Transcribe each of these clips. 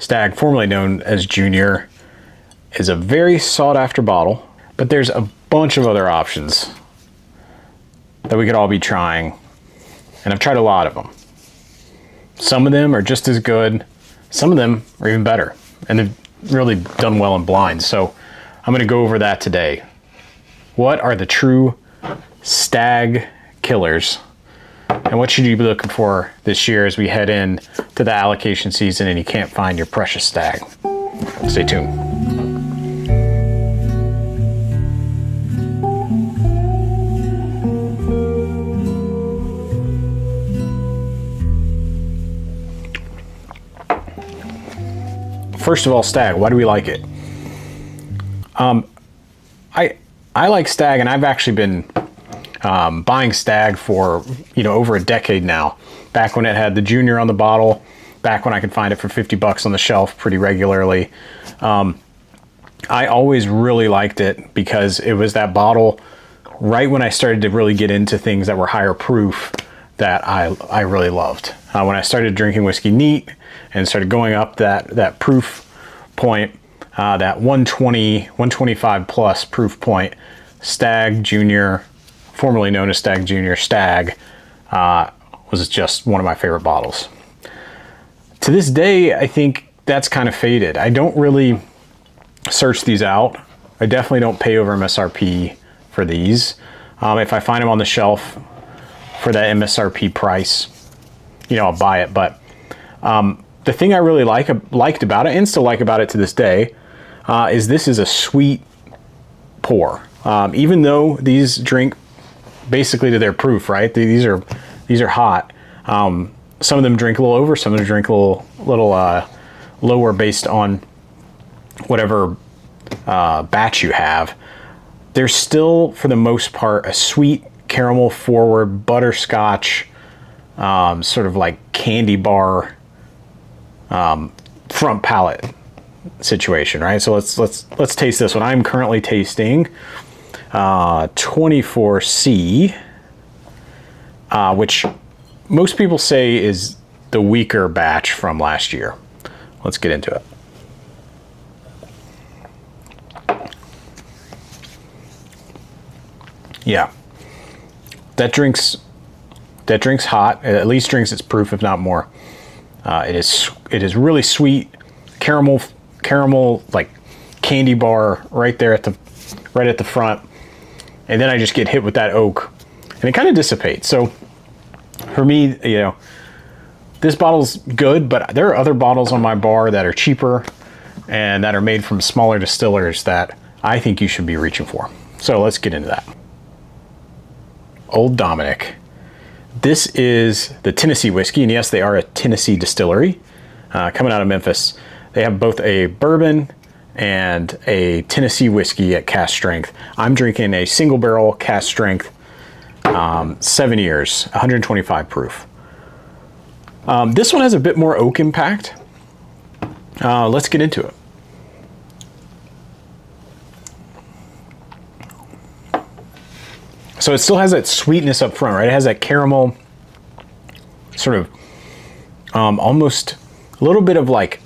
Stag, formerly known as Junior, is a very sought after bottle, but there's a bunch of other options that we could all be trying, and I've tried a lot of them. Some of them are just as good, some of them are even better, and they've really done well in blinds, so I'm gonna go over that today. What are the true Stag killers, and what should you be looking for this year as we head in to the allocation season and you can't find your precious Stag? Stay tuned. First of all, Stag, why do we like it? I like Stag, and I've actually been buying Stag for over a decade now. Back when it had the Junior on the bottle, back when I could find it for 50 bucks on the shelf pretty regularly. I always really liked it because it was that bottle right when I started to really get into things that were higher proof that I really loved. When I started drinking whiskey neat and started going up that proof point, that 120, 125 plus proof point, Stag Junior, formerly known as Stag Junior, Stag, was just one of my favorite bottles. To this day, I think that's kind of faded. I don't really search these out. I definitely don't pay over MSRP for these. If I find them on the shelf for that MSRP price, I'll buy it. But the thing I really liked about it, and still like about it to this day, is this is a sweet pour. Even though these drink basically to their proof, right? These are hot. Some of them drink a little over, some of them drink a little lower based on whatever batch you have. There's still, for the most part, a sweet caramel forward butterscotch, sort of like candy bar front palate situation, right? So let's taste this one. I'm currently tasting 24C, which most people say is the weaker batch from last year. Let's get into it. Yeah, that drink's hot. It at least drinks its proof, if not more. It is really sweet, caramel like candy bar right there at the front, and then I just get hit with that oak, and it kind of dissipates. So for me, this bottle's good, but there are other bottles on my bar that are cheaper and that are made from smaller distillers that I think you should be reaching for. So let's get into that. Old Dominic. This is the Tennessee whiskey, and yes, they are a Tennessee distillery coming out of Memphis. They have both a bourbon and a Tennessee whiskey at cask strength. I'm drinking a single barrel cask strength, 7 years, 125 proof. This one has a bit more oak impact. Let's get into it. So it still has that sweetness up front, right? It has that caramel, sort of almost a little bit of like,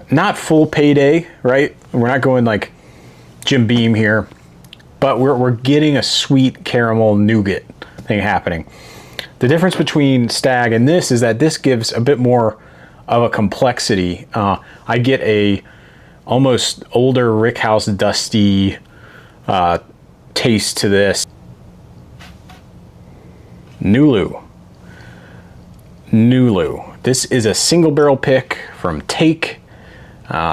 not full payday, right? We're not going like Jim Beam here, but we're getting a sweet caramel nougat thing happening. The difference between Stag and this is that this gives a bit more of a complexity. I get a almost older rickhouse dusty taste to this. NuLu. This is a single barrel pick from Take.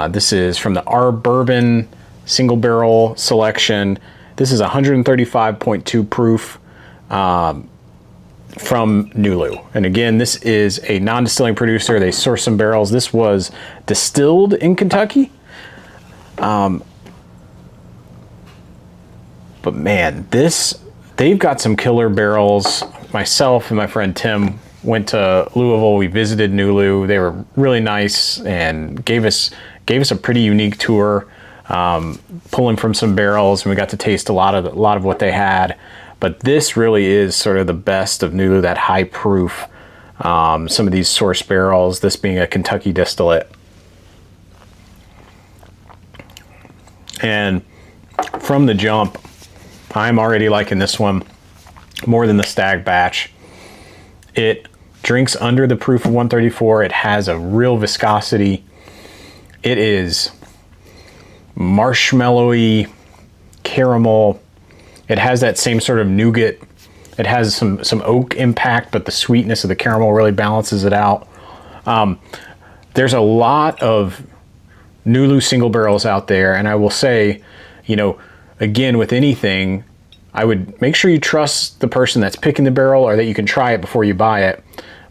This is from the Our Bourbon single barrel selection. This is 135.2 proof from NuLu. And again, this is a non-distilling producer. They source some barrels. This was distilled in Kentucky. But man, they've got some killer barrels. Myself and my friend Tim went to Louisville. We visited NuLu. They were really nice and gave us a pretty unique tour, pulling from some barrels, and we got to taste a lot of what they had. But this really is sort of the best of NuLu, that high proof some of these source barrels, this being a Kentucky distillate. And from the jump, I'm already liking this one more than the Stag batch. It drinks under the proof of 134. It has a real viscosity. It is marshmallowy, caramel. It has that same sort of nougat. It has some oak impact, but the sweetness of the caramel really balances it out. There's a lot of NuLu single barrels out there, and I will say, you know, again, with anything, I would make sure you trust the person that's picking the barrel, or that you can try it before you buy it.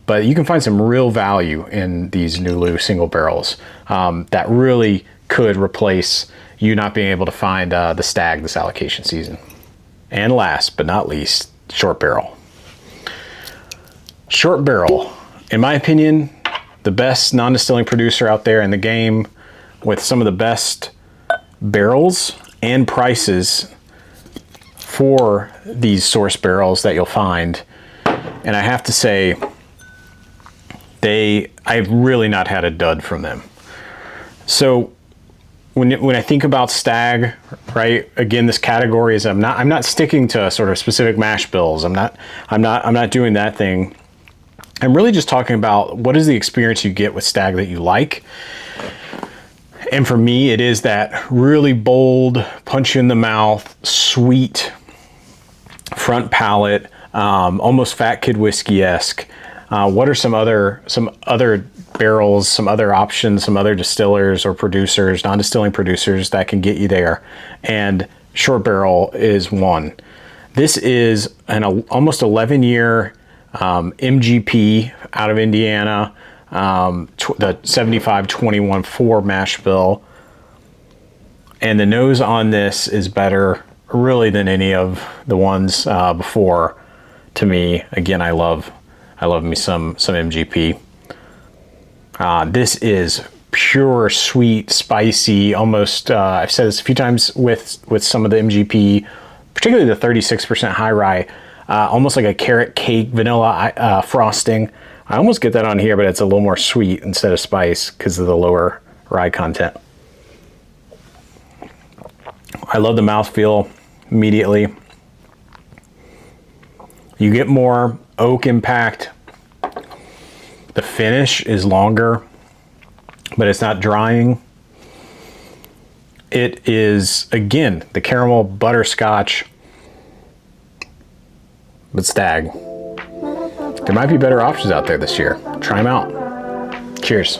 But you can find some real value in these NuLu single barrels that really could replace you not being able to find the Stag this allocation season. And last but not least, short barrel. Short barrel, in my opinion, the best non-distilling producer out there in the game, with some of the best barrels and prices for these source barrels that you'll find. And I have to say, I've really not had a dud from them. So when I think about Stag, right? Again, this category is I'm not sticking to sort of specific mash bills. I'm not doing that thing. I'm really just talking about what is the experience you get with Stag that you like. And for me, it is that really bold, punch you in the mouth, sweet front palate, almost Fat Kid Whiskey-esque. What are some other barrels, some other options, some other distillers or producers, non-distilling producers that can get you there? And short barrel is one. This is an almost 11-year MGP out of Indiana, the 75-21-4 mash bill. And the nose on this is better really than any of the ones before. To me, again, I love me some MGP. This is pure, sweet, spicy, almost, I've said this a few times with some of the MGP, particularly the 36% high rye, almost like a carrot cake, vanilla frosting. I almost get that on here, but it's a little more sweet instead of spice because of the lower rye content. I love the mouthfeel immediately. You get more oak impact. The finish is longer, but it's not drying. It is, again, the caramel butterscotch, but Stag. There might be better options out there this year. Try them out. Cheers.